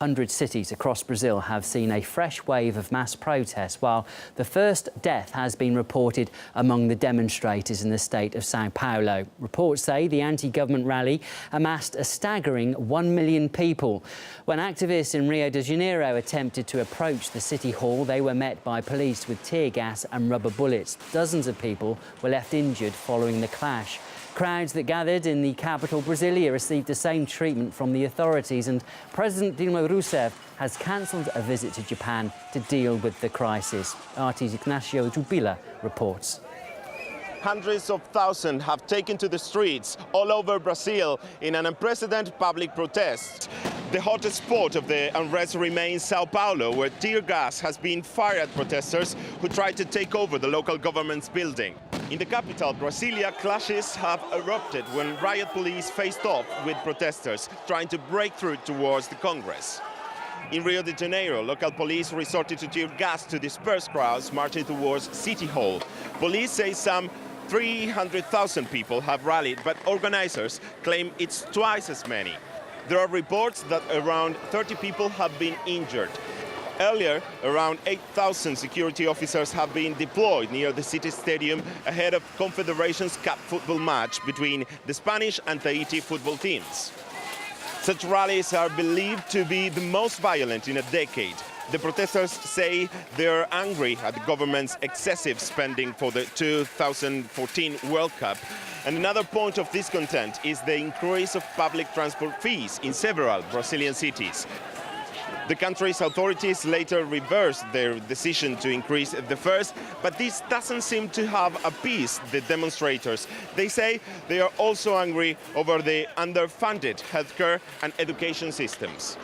100 cities across Brazil have seen a fresh wave of mass protests, while the first death has been reported among the demonstrators in the state of Sao Paulo. Reports say the anti-government rally amassed a staggering 1 million people. When activists in Rio de Janeiro attempted to approach the city hall, they were met by police with tear gas and rubber bullets. Dozens of people were left injured following the clash. Crowds that gathered in the capital, Brasilia, received the same treatment from the authorities, and President Dilma Rousseff has cancelled a visit to Japan to deal with the crisis. RT's Ignacio Jubila reports. Hundreds of thousands have taken to the streets all over Brazil in an unprecedented public protest. The hottest spot of the unrest remains Sao Paulo, where tear gas has been fired at protesters who tried to take over the local government's building. In the capital, Brasilia, clashes have erupted when riot police faced off with protesters trying to break through towards the Congress. In Rio de Janeiro, local police resorted to tear gas to disperse crowds marching towards City Hall. Police say some 300,000 people have rallied, but organizers claim it's twice as many. There are reports that around 30 people have been injured. Earlier, around 8,000 security officers have been deployed near the city stadium ahead of Confederations Cup football match between the Spanish and Tahiti football teams. Such rallies are believed to be the most violent in a decade. The protesters say they're angry at the government's excessive spending for the 2014 World Cup. And another point of discontent is the increase of public transport fees in several Brazilian cities. The country's authorities later reversed their decision to increase the fares, but this doesn't seem to have appeased the demonstrators. They say they are also angry over the underfunded healthcare and education systems.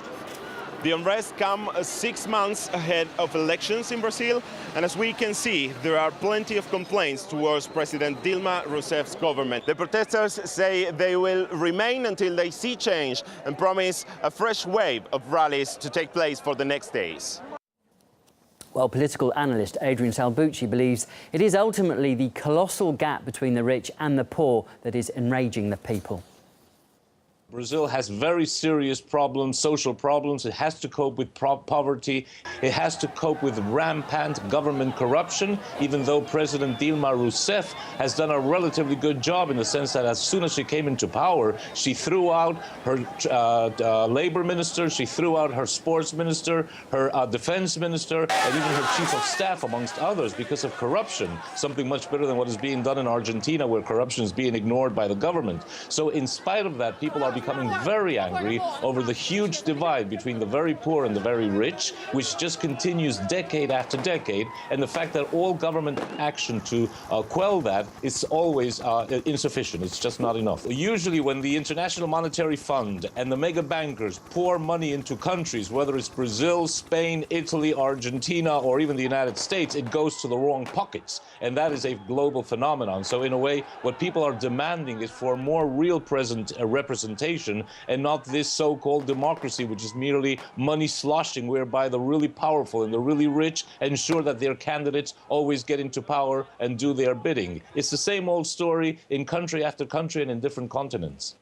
The unrest comes 6 months ahead of elections in Brazil, and as we can see, there are plenty of complaints towards President Dilma Rousseff's government. The protesters say they will remain until they see change and promise a fresh wave of rallies to take place for the next days. Well, political analyst Adrian Salbucci believes it is ultimately the colossal gap between the rich and the poor that is enraging the people. Brazil has very serious problems, social problems. It has to cope with poverty. It has to cope with rampant government corruption, even though President Dilma Rousseff has done a relatively good job in the sense that as soon as she came into power, she threw out her labor minister, she threw out her sports minister, her defense minister, and even her chief of staff, amongst others, because of corruption, something much better than what is being done in Argentina, where corruption is being ignored by the government. So in spite of that, people are becoming very angry over the huge divide between the very poor and the very rich, which just continues decade after decade, and the fact that all government action to quell that is always insufficient. It's just not enough. Usually when the International Monetary Fund and the mega bankers pour money into countries, whether it's Brazil, Spain, Italy, Argentina, or even the United States, it goes to the wrong pockets, and that is a global phenomenon. So in a way, what people are demanding is for more real representation, and not this so-called democracy, which is merely money sloshing, whereby the really powerful and the really rich ensure that their candidates always get into power and do their bidding. It's the same old story in country after country and in different continents.